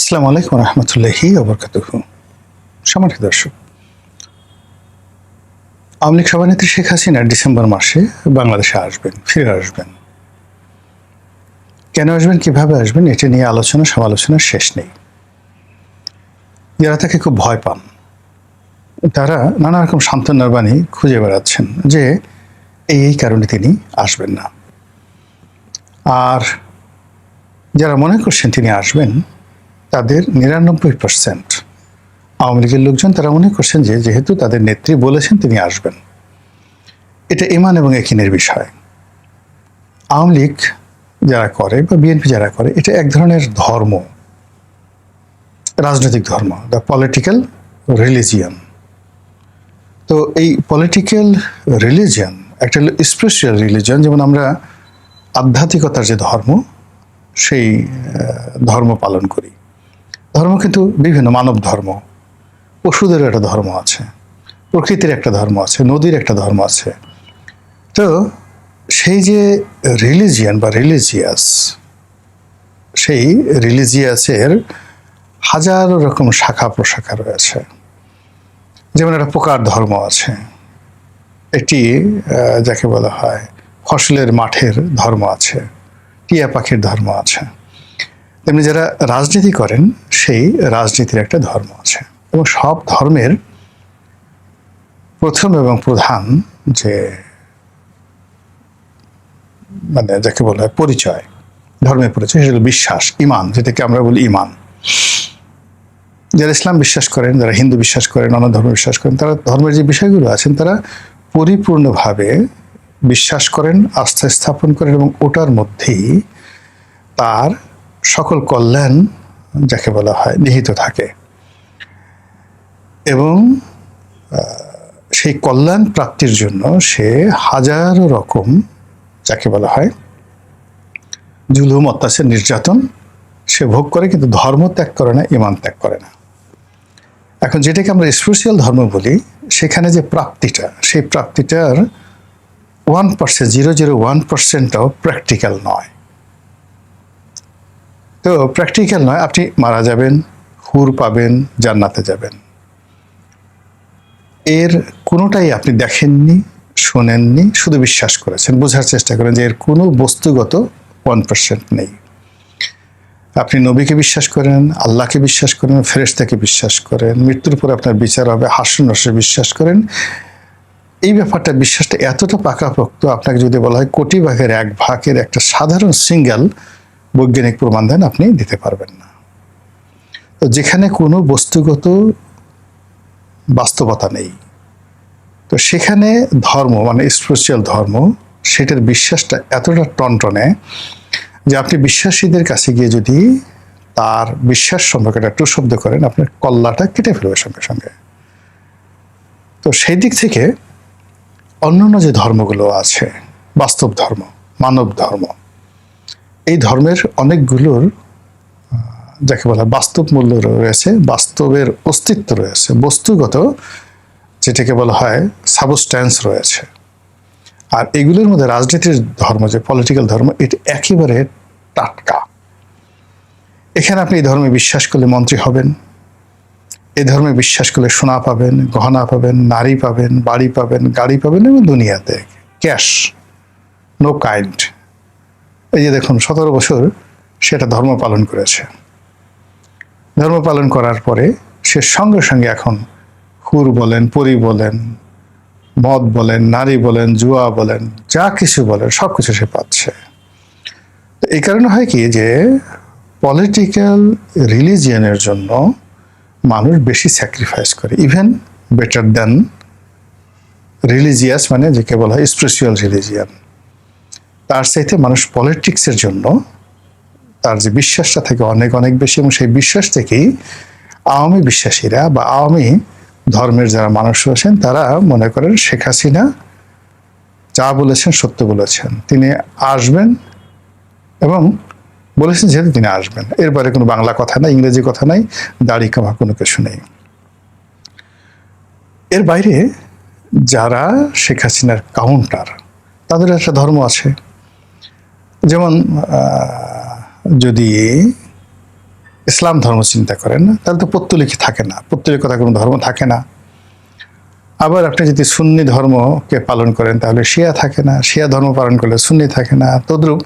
আসসালামু আলাইকুম রহমতুল্লাহি ওয়া বারাকাতুহু। সম্মানিত দর্শক, আওয়ামী লীগ সভানেত্রী শেখ হাসিনা ডিসেম্বর মাসে বাংলাদেশে আসবেন, ফিরে আসবেন। কেন আসবেন, কিভাবে আসবেন, এটা নিয়ে আলোচনা সমালোচনার শেষ নেই। যারা তাকে খুব ভয় পান তারা নানা রকম সান্ত্বনার বাণী খুঁজে বেড়াচ্ছেন যে এই কারণে তিনি আসবেন না। আর যারা মনে করছেন তিনি আসবেন, তাদের ৯৯% আওয়ামী লীগের লোকজন তারা মনে করছেন যে যেহেতু তাদের নেত্রী বলেছেন তিনি আসবেন, এটা ইমান এবং একিনের বিষয়। আওয়ামী লীগ যারা করে বা বিএনপি যারা করে, এটা এক ধরনের ধর্ম, রাজনৈতিক ধর্ম, দ্য পলিটিক্যাল রিলিজিয়ন। তো এই পলিটিক্যাল রিলিজিয়ন একটা স্পিরিচুয়াল রিলিজিয়ন। যেমন আমরা আধ্যাত্মিকতার যে ধর্ম, সেই ধর্ম পালন করি। ধর্ম কিন্তু বিভিন্ন, মানব ধর্ম, পশুদের একটা ধর্ম আছে, প্রকৃতির একটা ধর্ম আছে, নদীর একটা ধর্ম আছে। তো সেই যে রিলিজিয়ান বা রিলিজিয়াস, সেই রিলিজিয়াসের হাজারো রকম শাখা প্রশাখা রয়েছে। যেমন একটা পোকার ধর্ম আছে, একটি যাকে বলা হয় ফসলের মাঠের ধর্ম আছে, টিয়া পাখির ধর্ম আছে। তেমনি যারা রাজনীতি করেন, সেই রাজনীতির একটা ধর্ম আছে। এবং সব ধর্মের প্রথম এবং প্রধান যে মানে যাকে বলা হয় পরিচয়, ধর্মের পরিচয়, সেটা হলো বিশ্বাস, ইমান, যেটাকে আমরা বলি ইমান। যারা ইসলাম বিশ্বাস করেন, যারা হিন্দু বিশ্বাস করেন, অন্য ধর্ম বিশ্বাস করেন, তারা ধর্মের যে বিষয়গুলো আছেন তারা পরিপূর্ণভাবে বিশ্বাস করেন, আস্থা স্থাপন করেন এবং ওটার মধ্যেই তার সকল কল্যাণ যাকে বলা হয় নিহিত থাকে। এবং সেই কল্যাণ প্রাপ্তির জন্য সে হাজারো রকম যাকে বলা হয় জুলুম, অত্যাচার, নির্যাতন সে ভোগ করে, কিন্তু ধর্ম ত্যাগ করে না, ইমান ত্যাগ করে না। এখন যেটাকে আমরা স্পিরিচুয়াল ধর্ম বলি, সেখানে যে প্রাপ্তিটা, সেই প্রাপ্তিটার 1%, 0.01%ও প্র্যাকটিক্যাল নয়। তো প্র্যাকটিক্যাল নয়, আপনি মারা যাবেন, হুর পাবেন, জান্নাতে যাবেন, এর কোনোটাই আপনি দেখেননি, শোনেননি, শুধু বিশ্বাস করেছেন, বোঝার চেষ্টা করেন যে এর কোনো বস্তুগত 1% নেই। আপনি নবীকে বিশ্বাস করেন, আল্লাহকে বিশ্বাস করেন, ফেরেশতাকে বিশ্বাস করেন, মৃত্যুর পরে আপনার বিচার হবে, হাস্যরসে বিশ্বাস করেন। এই ব্যাপারটা, বিশ্বাসটা এতটা পাকাপোক্ত, আপনাকে যদি বলা হয় কোটি ভাগের 1 ভাগের একটা সাধারণ সিঙ্গেল বৈজ্ঞানিক প্রমাণ দেন, আপনি দিতে পারবেন না। তো যেখানে কোনো বস্তুগত বাস্তবতা নেই, তো সেখানে ধর্ম মানে স্পিরিচুয়াল ধর্ম, সেটার বিশ্বাসটা এতটা টনটনে যে আপনি বিশ্বাসীদের কাছে গিয়ে যদি তার বিশ্বাস সম্পর্কে একটা শব্দ করেন, আপনার কল্লাটা কেটে ফেলবে সঙ্গে সঙ্গে। তো সেই দিক থেকে অন্যান্য যে ধর্মগুলো আছে, বাস্তব ধর্ম, মানব ধর্ম, এই ধর্মের অনেকগুলোর যাকে বলা বাস্তব মূল্য রয়েছে, বাস্তবের অস্তিত্ব রয়েছে, বস্তুগত যেটাকে বলা হয় সাবস্ট্যান্স রয়েছে। আর এগুলোর মধ্যে রাজনীতির ধর্ম, যে পলিটিক্যাল ধর্ম, এটা একেবারে টাটকা। এখানে আপনি এই ধর্মে বিশ্বাস করলে মন্ত্রী হবেন, এই ধর্মে বিশ্বাস করলে সোনা পাবেন, গহনা পাবেন, নারী পাবেন, বাড়ি পাবেন, গাড়ি পাবেন এবং দুনিয়াতে ক্যাশ, নো কাইন্ড। এই যে দেখুন 17 বছর সেটা ধর্ম পালন করেছে। ধর্ম পালন করার পরে সে সঙ্গে সঙ্গে এখন হুর বলেন, পরি বলেন, মদ বলেন, নারী বলেন, জুয়া বলেন, যা কিছু বলেন, সব কিছু সে পাচ্ছে। এই কারণে হয় কি যে পলিটিক্যাল রিলিজিয়নের জন্য মানুষ বেশি স্যাক্রিফাইস করে, ইভেন বেটার দেন রিলিজিয়াস, মানে যাকে বলা হয় স্পিরিচুয়াল রিলিজিয়ান। তার চাইতে মানুষ পলিটিক্সের জন্য তার যে বিশ্বাসটা থাকে অনেক অনেক বেশি। এবং সেই বিশ্বাস থেকেই আওয়ামী বিশ্বাসীরা বা আওয়ামী ধর্মের যারা মানুষ রয়েছেন, তারা মনে করেন শেখ হাসিনা যা বলেছেন সত্য বলেছেন, তিনি আসবেন এবং বলেছেন যেহেতু তিনি আসবেন, এরপরে কোনো বাংলা কথা নাই, ইংরেজি কথা নাই, দাড়ি কামা কোনো কিছু নেই। এর বাইরে যারা শেখ হাসিনার কাউন্টার, তাদের একটা ধর্ম আছে। যেমন যদি ইসলাম ধর্ম চিন্তা করেন না, তাহলে তো পৌত্তলিকই থাকে না, পৌত্তলিকতা কোনো ধর্ম থাকে না। আবার আপনি যদি সুন্নি ধর্মকে পালন করেন তাহলে শিয়া থাকে না, শিয়া ধর্ম পালন করলে সুন্নি থাকে না। তদ্রূপ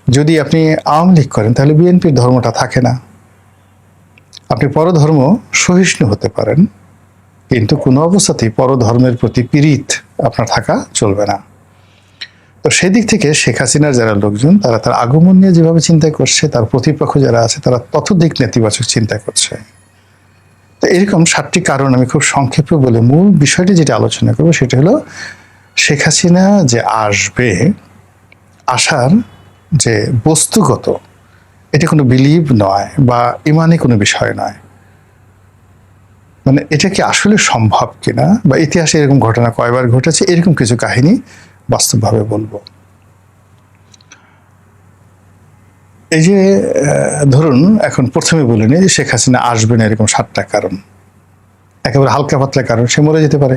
যদি আপনি আওয়ামী লীগ করেন তাহলে বিএনপির ধর্মটা থাকে না। আপনি পরধর্ম সহিষ্ণু হতে পারেন, কিন্তু কোনো অবস্থাতেই পরধর্মের প্রতি পীড়িত আপনার থাকা চলবে না। তো সেদিক থেকে শেখ হাসিনার যারা লোকজন তারা তার আগমন নিয়ে যেভাবে চিন্তা করছে, তার প্রতিপক্ষ যারা আছে তারা ততোধিক নেতিবাচক চিন্তা করছে। তো এরকম 7টি কারণ আমি খুব সংক্ষেপে বলে মূল বিষয়টি যেটা আলোচনা করবো সেটা হলো শেখ হাসিনা যে আসবে, আসার যে বস্তুগত, এটা কোনো বিলিভ নয় বা ইমানি কোনো বিষয় নয়। মানে এটা কি আসলে সম্ভব কিনা, বা ইতিহাসে এরকম ঘটনা কয়বার ঘটেছে, এরকম কিছু কাহিনী বাস্তবভাবে বলবো। এই যে ধরুন এখন প্রথমে বলে নিই যে শেখ হাসিনা আসবে না এরকম 7টা কারণ। একেবারে হালকা পাতলা কারণ, সে মরে যেতে পারে,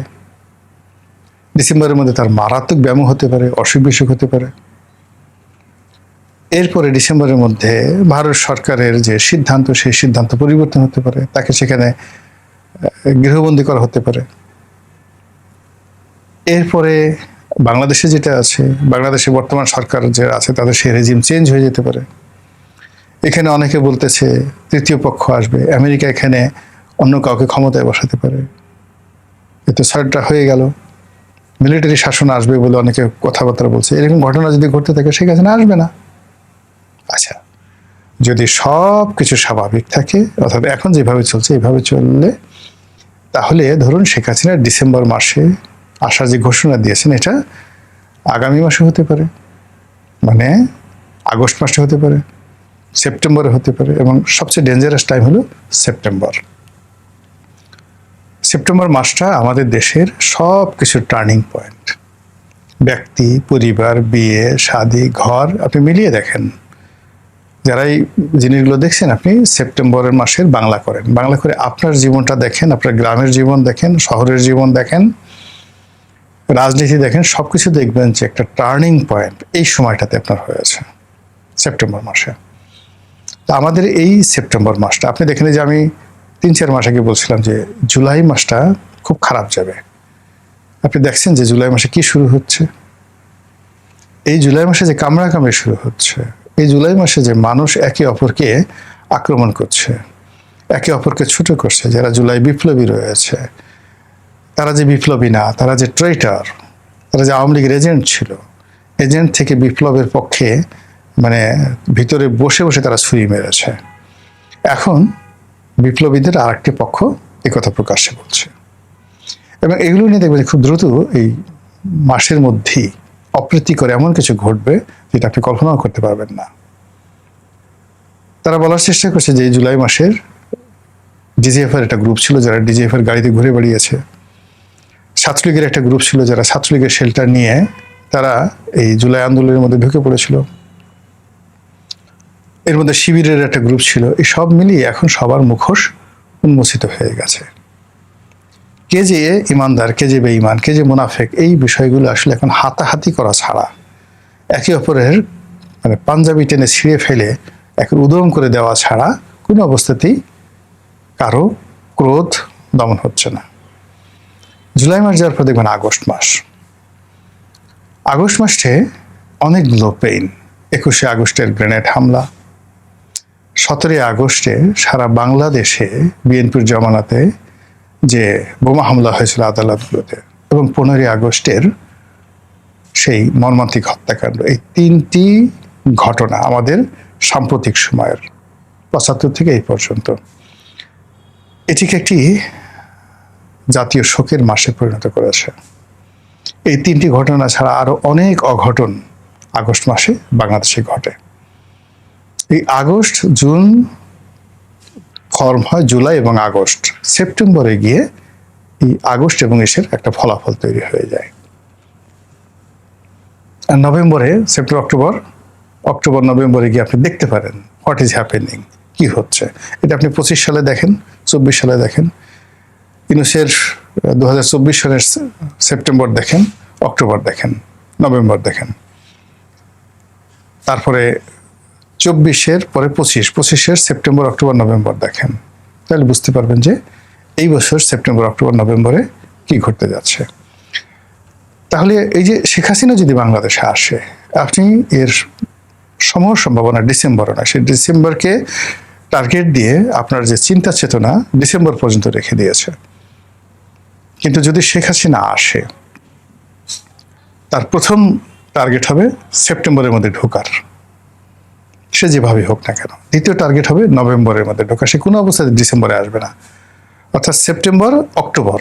ডিসেম্বরের মধ্যে তার মারাত্মক ব্যায়াম হতে পারে, অসুখ বিসুখ হতে পারে। এরপরে ডিসেম্বরের মধ্যে ভারত সরকারের যে সিদ্ধান্ত, সেই সিদ্ধান্ত পরিবর্তন হতে পারে, তাকে সেখানে গৃহবন্দী করা হতে পারে। এরপরে বাংলাদেশে যেটা আছে, বাংলাদেশে বর্তমান সরকার যে আছে তাদের সেই রেজিম চেঞ্জ হয়ে যেতে পারে। এখানে অনেকে বলতেছে তৃতীয় পক্ষ আসবে, আমেরিকা এখানে অন্য কাউকে ক্ষমতায় বসাতে পারে। এতে 6টা হয়ে গেল। মিলিটারি শাসন আসবে বলে অনেকে কথাবার্তা বলছে। এরকম ঘটনা যদি ঘটতে থাকে শেখ হাসিনা আসবে না। আচ্ছা, যদি সব কিছু স্বাভাবিক থাকে, অর্থাৎ এখন যেভাবে চলছে এইভাবে চললে, তাহলে ধরুন শেখ হাসিনা ডিসেম্বর মাসে আসার যে ঘোষণা দিয়েছেন এটা আগামী মাসে হতে পারে, মানে আগস্ট মাসে হতে পারে, সেপ্টেম্বরে হতে পারে, এবং সবচেয়ে ডেঞ্জারাস টাইম হলো সেপ্টেম্বর। সেপ্টেম্বর মাসটা আমাদের দেশের সব কিছুর টার্নিং পয়েন্ট। ব্যক্তি, পরিবার, বিয়ে, শাদী, ঘর, আপনি মিলিয়ে দেখেন। যারা এই জিনিসগুলো দেখছেন, আপনি সেপ্টেম্বরের মাসের বাংলা করেন, বাংলা করে আপনার জীবনটা দেখেন, আপনার গ্রামের জীবন দেখেন, শহরের জীবন দেখেন, রাজনীতি দেখেন, সবকিছু দেখবেন যে একটা টার্নিং পয়েন্ট এই সময়টাতে আপনার হয়েছে সেপ্টেম্বর মাসে। তো আমাদের এই সেপ্টেম্বর মাসটা আপনি দেখেন যে আমি 3-4 মাস আগে বলছিলাম যে জুলাই মাসটা খুব খারাপ যাবে। আপনি দেখছেন যে জুলাই মাসে কি শুরু হচ্ছে। এই জুলাই মাসে যে কামড়াকামড়ি শুরু হচ্ছে, এই জুলাই মাসে যে মানুষ একে অপরকে আক্রমণ করছে, একে অপরকে ছোট করছে, যারা জুলাই বিপ্লবী রয়েছে, তারা যে বিপ্লবী না, তারা যে ট্রেটার, তারা যে আওয়ামী লীগের এজেন্ট ছিল, এজেন্ট থেকে বিপ্লবের পক্ষে মানে ভিতরে বসে বসে তারা ছুরি মেরেছে। এখন বিপ্লবীদের আরেকটি পক্ষ একথা প্রকাশ্যে বলছে, এবং এগুলো নিয়ে দেখবেন খুব দ্রুত এই মাসের মধ্যেই অপ্রীতিকর এমন কিছু ঘটবে যেটা আপনি কল্পনাও করতে পারবেন না। তারা বলার চেষ্টা করছে যে জুলাই মাসের ডিজিএফ এর একটা গ্রুপ ছিল যারা ডিজিএফ এর গাড়িতে ঘুরে বেড়িয়েছে, ছাত্রলীগের একটা গ্রুপ ছিল যারা ছাত্রলীগের শেল্টার নিয়ে তারা এই জুলাই আন্দোলনের মধ্যে ঢুকে পড়েছিল, এর মধ্যে শিবিরের একটা গ্রুপ ছিল। এই সব মিলিয়ে এখন সবার মুখোশ উন্মোচিত হয়ে গেছে। কে যে ইমানদার, কে যে বেঈমান, কে যে মুনাফেক, এই বিষয়গুলো আসলে এখন হাতাহাতি করা ছাড়া, একে অপরের মানে পাঞ্জাবি টেনে ছিঁড়ে ফেলে এখন উদম করে দেওয়া ছাড়া কোনো অবস্থাতেই কারো ক্রোধ দমন হচ্ছে না। জুলাই মাস যাওয়ার পর দেখবেন আগস্ট মাস। আগস্ট মাসে অনেকগুলো পেইন। 21শে আগস্টের গ্রেনেড হামলা, 17ই আগস্টে সারা বাংলাদেশে বিএনপির জমানাতে যে বোমা হামলা হয়েছিল আদালতগুলোতে, এবং 15ই আগস্টের সেই মর্মান্তিক হত্যাকাণ্ড। এই 3টি ঘটনা আমাদের সাম্প্রতিক সময়ের 75 থেকে এই পর্যন্ত এটিকে একটি জাতীয় শোকের মাসে পরিণত করেছে। এই 3টি ঘটনা ছাড়া আরো অনেক অঘটন আগস্ট মাসে বাংলাদেশে ঘটে। এই আগস্ট, জুন ফর্ম হয় জুলাই এবং আগস্ট, সেপ্টেম্বরে গিয়ে এই আগস্ট এবং এসের একটা ফলাফল তৈরি হয়ে যায়। আর নভেম্বরে, সেপ্টেম্বর, অক্টোবর, নভেম্বরে গিয়ে আপনি দেখতে পারেন হোয়াট ইজ হ্যাপেনিং, কি হচ্ছে। এটা আপনি 25 সালে দেখেন, 24 সালে দেখেন, ইউনুসের 2024 সালের সেপ্টেম্বর দেখেন, অক্টোবর দেখেন, নভেম্বর দেখেন। তারপরে 24-এর পরে 25-এর সেপ্টেম্বর অক্টোবর নভেম্বর দেখেন, তাহলে বুঝতে পারবেন যে এই বছর সেপ্টেম্বর অক্টোবর নভেম্বরে কি ঘটতে যাচ্ছে। তাহলে এই যে শেখ হাসিনা যদি বাংলাদেশে আসে, আপনি এর সম্ভাবনা ডিসেম্বরে না, সেই ডিসেম্বরকে টার্গেট দিয়ে আপনার যে চিন্তা চেতনা ডিসেম্বর পর্যন্ত রেখে দিয়েছে। কিন্তু যদি শেখ হাসিনা আসে, তার প্রথম টার্গেট হবে সেপ্টেম্বরের মধ্যে ঢোকার, সে যেভাবে হোক না কেন। দ্বিতীয় টার্গেট হবে নভেম্বরের মধ্যে ঢোকা, সে কোনো অবস্থায় ডিসেম্বরে আসবে না। অর্থাৎ সেপ্টেম্বর অক্টোবর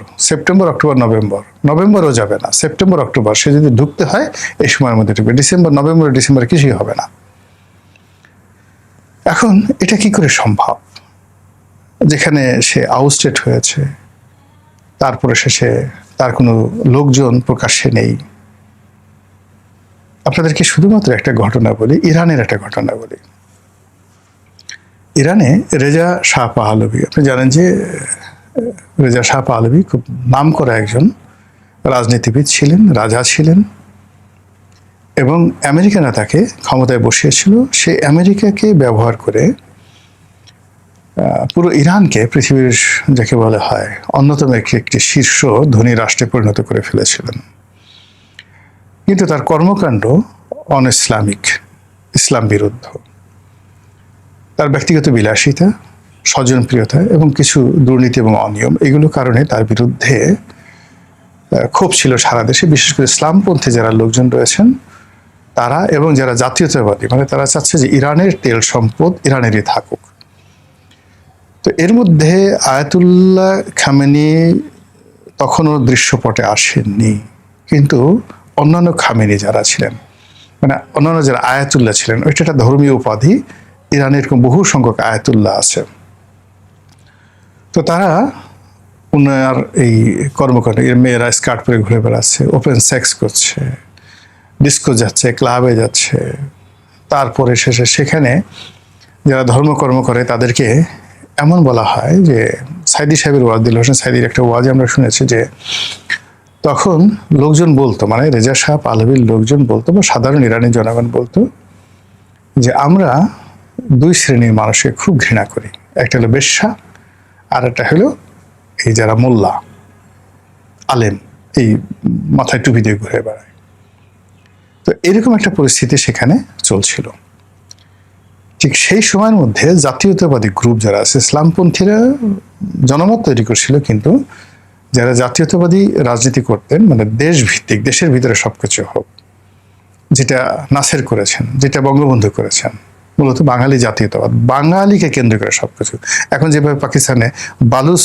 নভেম্বরও যাবে না, সেপ্টেম্বর অক্টোবর সে যদি ঢুকতে হয় এই সময়ের মধ্যে ঢুকবে। ডিসেম্বর কিছুই হবে না। এখন এটা কি করে সম্ভব, যেখানে সে আউটস্টেট হয়েছে, তারপরে শেষে তার কোনো লোকজন প্রকাশ্যে নেই। আপনাদেরকে শুধুমাত্র একটা ঘটনা বলি, ইরানের একটা ঘটনা বলি। ইরানে রেজা শাহ পাহলভি, আপনি জানেন যে রেজা শাহ পাহলভি খুব নামকরা একজন রাজনীতিবিদ ছিলেন, রাজা ছিলেন, এবং আমেরিকানরা তাকে ক্ষমতায় বসিয়েছিল। সে আমেরিকাকে ব্যবহার করে পুরো ইরানকে পৃথিবীর যাকে বলা হয় অন্যতম একটি শীর্ষ ধনী রাষ্ট্রে পরিণত করে ফেলেছিলেন। কিন্তু তার কর্মকাণ্ড ইসলাম বিরুদ্ধ। তার ব্যক্তিগত বিলাসিতা, স্বজনপ্রিয়তা এবং কিছু দুর্নীতি এবং অনিয়ম, এগুলো কারণে তার বিরুদ্ধে ক্ষোভ ছিল সারা দেশে। বিশেষ করে ইসলামপন্থী যারা লোকজন রয়েছেন তারা, এবং যারা জাতীয়তাবাদী, মানে তারা চাচ্ছে যে ইরানের তেল সম্পদ ইরানেরই থাকুক। তো এর মধ্যে আয়াতুল্লাহ খামেনি তখনও দৃশ্যপটে আসেননি, কিন্তু অন্যান্য খামেনি যারা ছিলেন, মানে অন্যান্য যারা আয়াতুল্লাহ ছিলেন, ওইটা একটা ধর্মীয় উপাধি। ইরানের বহু সংখ্যক আয়াতুল্লাহ আছে। তো তারা উনার এই কর্মকাণ্ড, মেয়েরা স্কার্ট পরে ঘুরে বেড়াচ্ছে, ওপেন সেক্স করছে, ডিস্কো যাচ্ছে, ক্লাবে যাচ্ছে, তারপরে শেষে সেখানে যারা ধর্মকর্ম করে তাদেরকে এমন বলা হয় যে, সাইদি সাহেবের ওয়াজ, দিল হোসেন সাইদির একটা ওয়াজে আমরা শুনেছি যে তখন লোকজন বলতো, মানে রেজা শাহ পাহলভির লোকজন বলতো বা সাধারণ ইরানি জনগণ বলতো যে আমরা দুই শ্রেণীর মানুষকে খুব ঘৃণা করি, একটা হলো বেশ্যা আর একটা হলো এই যারা মোল্লা আলেম, এই মাথায় টুপি দিয়ে ঘুরে বেড়ায়। তো এরকম একটা পরিস্থিতি সেখানে চলছিল। ঠিক সেই সময়ের মধ্যে জাতীয়তাবাদী গ্রুপ যারা আছে, ইসলামপন্থীরা জনমত তৈরি করছিল, কিন্তু যারা জাতীয়তাবাদী রাজনীতি করতেন, মানে দেশভিত্তিক, দেশের ভিতরে সবকিছু হোক, যেটা নাসের করেছেন, যেটা বঙ্গবন্ধু করেছেন, মূলত বাঙালি জাতীয়তাবাদ, বাঙালিকে কেন্দ্র করে সবকিছু। এখন যেভাবে পাকিস্তানে বালুচ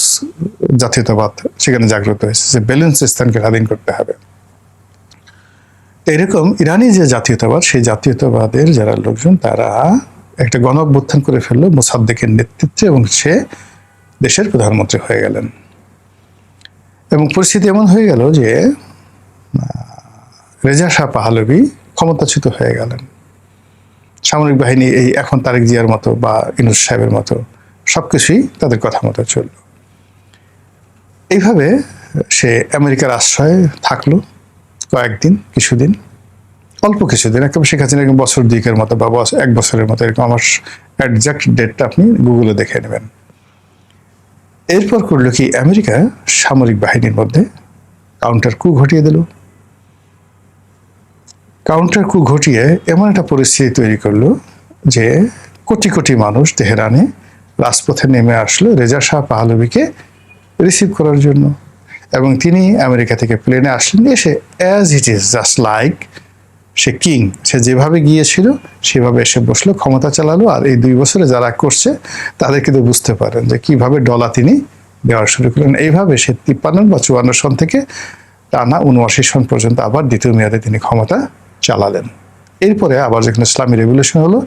জাতীয়তাবাদ সেখানে জাগ্রত হয়েছে যে বেলুচিস্তানকে স্বাধীন করতে হবে, এরকম ইরানি যে জাতীয়তাবাদ, সেই জাতীয়তাবাদের যারা লোকজন তারা একটা গণ অভ্যুত্থান করে ফেললো মোসাদ্দেকের নেতৃত্বে, এবং সে দেশের প্রধানমন্ত্রী হয়ে গেলেন। এবং পরিস্থিতি এমন হয়ে গেল যে রেজা শাহ পাহলভি ক্ষমতাচ্যুত হয়ে গেলেন। সামরিক বাহিনী এই এখন তারেক জিয়ার মতো বা ইউনূস সাহেবের মতো সবকিছুই তাদের কথা মতো চলল। এইভাবে সে আমেরিকার আশ্রয়ে থাকলো কয়েকদিন, কিছুদিন, অল্প কিছুদিন, একেবারে শেখ হাসিনা বছর দুইকের মতো বা 1 বছরের মতো, এরকম। আমার একজ্যাক্ট ডেটটা আপনি গুগলে দেখে নেবেন। এরপর করলো কি, আমেরিকা সামরিক বাহিনীর মধ্যে কাউন্টার কু ঘটিয়ে দিল। কাউন্টার কু ঘটিয়ে এমন একটা পরিস্থিতি তৈরি করলো যে কোটি কোটি মানুষ তেহরানে রাজপথে নেমে আসলো রেজা শাহ পাহলভিকে রিসিভ করার জন্য। এবং তিনি আমেরিকা থেকে প্লেনে আসলেন, এসে as it is, just like সে কিং, সে যেভাবে গিয়েছিল সেভাবে এসে বসলো, ক্ষমতা চালালো। আর এই 2 বছরে যারা করছে তাদের কিন্তু বুঝতে পারেন যে কিভাবে ডলা তিনি দেওয়া শুরু করলেন। এইভাবে সে 53 বা 54 সন থেকে টানা 79 সন পর্যন্ত আবার দ্বিতীয় মেয়াদে তিনি ক্ষমতা চালালেন। এরপরে আবার যখন ইসলামী রেভলিউশন হলো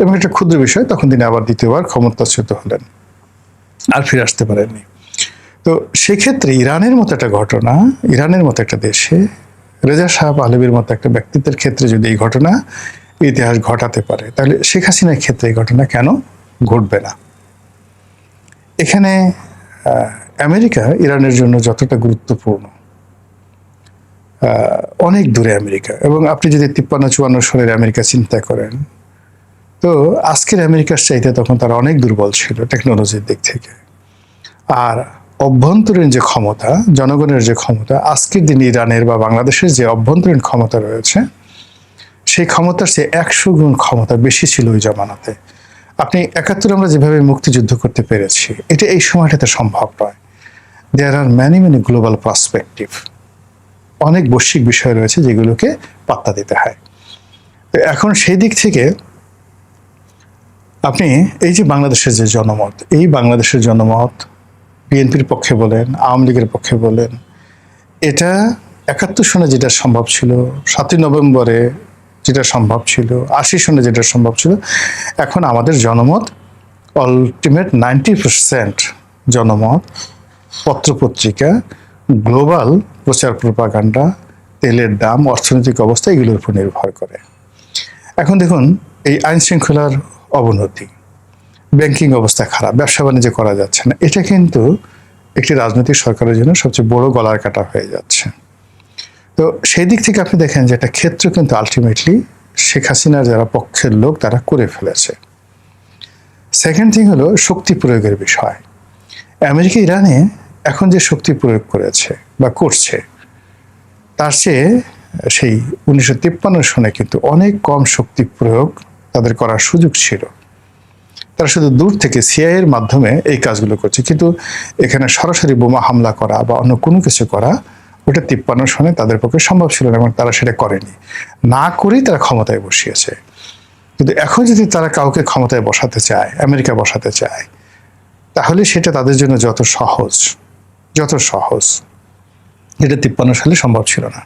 এবং একটা ক্ষুদ্র বিষয়, তখন তিনি আবার দ্বিতীয়বার ক্ষমতাচ্যুত হলেন, আর ফিরে আসতে পারেননি। তো সেক্ষেত্রে ইরানের মতো একটা ঘটনা, ইরানের মতো একটা দেশে রেজা শাহ পাহলভির মতো একটা ব্যক্তিত্বের ক্ষেত্রে যদি এই ঘটনা ইতিহাস ঘটাতে পারে, তাহলে শেখ হাসিনার ক্ষেত্রে এই ঘটনা কেন ঘটবে না? এখানে আমেরিকা ইরানের জন্য যতটা গুরুত্বপূর্ণ, অনেক দূরে আমেরিকা। এবং আপনি যদি 53-54 সালের আমেরিকা চিন্তা করেন, তো তো আজকের আমেরিকার চাইতে তখন তারা অনেক দুর্বল ছিল টেকনোলজির দিক থেকে। আর অভ্যন্তরীণ যে ক্ষমতা, জনগণের যে ক্ষমতা, আজকের দিন ইরানের বা বাংলাদেশের যে অভ্যন্তরীণ ক্ষমতা রয়েছে, সেই ক্ষমতার চেয়ে 100 গুণ ক্ষমতা বেশি ছিল ওই জামানাতে। আপনি 71 আমরা যেভাবে মুক্তিযুদ্ধ করতে পেরেছি, এটা এই সময়টাতে সম্ভব নয়। দেয়ার আর ম্যানি গ্লোবাল পার্সপেক্টিভ, অনেক বৈশ্বিক বিষয় রয়েছে যেগুলোকে পাত্তা দিতে হয়। তো এখন সেই দিক থেকে আপনি এই যে বাংলাদেশের যে জনমত, এই বাংলাদেশের জনমত বিএনপির পক্ষে বলেন, আওয়ামী লীগের পক্ষে বলেন, এটা 71 সনে যেটা সম্ভব ছিল, 7ই নভেম্বরে যেটা সম্ভব ছিল, 80 সনে যেটা সম্ভব ছিল, এখন আমাদের জনমত আলটিমেট 90% জনমত, পত্রপত্রিকা, গ্লোবাল প্রচার প্রপাগান্ডা, তেলের দাম, অর্থনৈতিক অবস্থা, এগুলোর উপর নির্ভর করে। এখন দেখুন, এই আইন শৃঙ্খলার অবনতি, ব্যাংকিং অবস্থা খারাপ, ব্যবসা বাণিজ্য করা যাচ্ছে না, এটা কিন্তু একটি রাজনৈতিক সরকারের জন্য সবচেয়ে বড় গলার কাটা হয়ে যাচ্ছে। তো সেই দিক থেকে আপনি দেখেন যে একটা ক্ষেত্র কিন্তু আলটিমেটলি শেখ হাসিনার যারা পক্ষের লোক তারা করে ফেলেছে। সেকেন্ড থিং হলো শক্তি প্রয়োগের বিষয়। আমেরিকা ইরানে এখন যে শক্তি প্রয়োগ করেছে বা করছে, তার চেয়ে সেই 1953 সনে কিন্তু অনেক কম শক্তি প্রয়োগ তাদের করার সুযোগ ছিল। তারা শুধু দূর থেকে সিআইএর মাধ্যমে এই কাজগুলো করছে, কিন্তু এখানে সরাসরি বোমা হামলা করা বা অন্য কোনো কিছু করা, ওটা 53 সনে তাদের পক্ষে সম্ভব ছিল না এবং তারা সেটা করেনি। না করেই তারা ক্ষমতায় বসিয়েছে। কিন্তু এখন যদি তারা কাউকে ক্ষমতায় বসাতে চায়, আমেরিকা বসাতে চায়, তাহলে সেটা তাদের জন্য যত সহজ, যেটা 53 সালে সম্ভব ছিল না।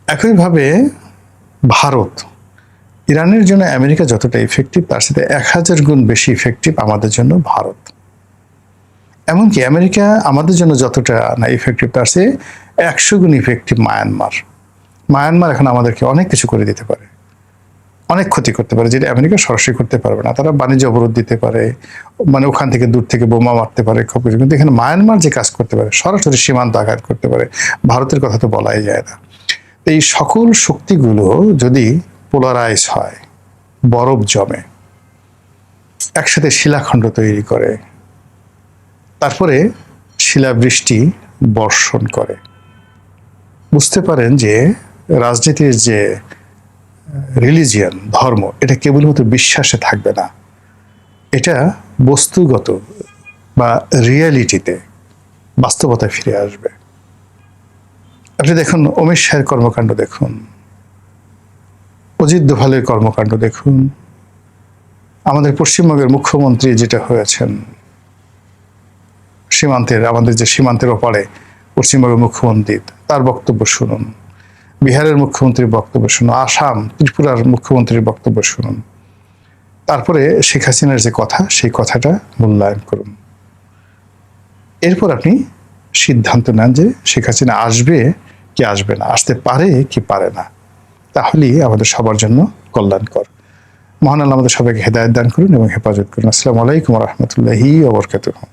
একইভাবে ভারত, ইরানের জন্য আমেরিকা যতটা ইফেক্টিভ, তার সাথে 1000 গুণ বেশি ইফেক্টিভ আমাদের জন্য ভারত। এমনকি আমেরিকা আমাদের জন্য যতটা না ইফেক্টিভ, তার চেয়ে 100 গুণ ইফেক্টিভ মায়ানমার এখন আমাদেরকে অনেক কিছু করে দিতে পারে, অনেক ক্ষতি করতে পারে, যেটা আমেরিকা সরাসরি করতে পারবে না। তারা বাণিজ্য অবরোধ দিতে পারে, মানে ওখান থেকে দূর থেকে বোমা মারতে পারে, খুব কিছু। কিন্তু এখানে মায়ানমার যে কাজ করতে পারে, সরাসরি সীমান্ত আঘাত করতে পারে, ভারতের কথা তো বলাই যায় না। এই সকল শক্তিগুলো যদি পোলারাইজ হয়, বরফ জমে, একসাথে শিলাখণ্ড তৈরি করে, তারপরে শিলাবৃষ্টি বর্ষণ করে, বুঝতে পারেন যে রাজনীতির যে রিলিজিয়ান, ধর্ম, এটা কেবলমাত্র বিশ্বাসে থাকবে না, এটা বস্তুগত বা রিয়ালিটিতে, বাস্তবতায় ফিরে আসবে। আপনি দেখুন অমিত শাহের কর্মকাণ্ড দেখুন, অজিত দোভালের কর্মকাণ্ড দেখুন, আমাদের পশ্চিমবঙ্গের মুখ্যমন্ত্রী যেটা হয়েছেন, আমাদের যে সীমান্তের ওপারে পশ্চিমবঙ্গের মুখ্যমন্ত্রী, তার বক্তব্য শুনুন, বিহারের মুখ্যমন্ত্রীর বক্তব্য শুনুন, আসাম, ত্রিপুরার মুখ্যমন্ত্রীর বক্তব্য শুনুন, তারপরে শেখ হাসিনার যে কথা, সেই কথাটা মূল্যায়ন করুন। এরপর আপনি সিদ্ধান্ত নেন যে শেখ হাসিনা আসবে কি আসবে না, আসতে পারে কি পারে না, তাহলেই আমাদের সবার জন্য কল্যাণকর। মহান আল্লাহ আমাদের সবাইকে হেদায়েত দান করুন এবং হেফাজত করুন। আসসালামু আলাইকুম ওয়া রাহমাতুল্লাহি ওয়া বারাকাতুহু।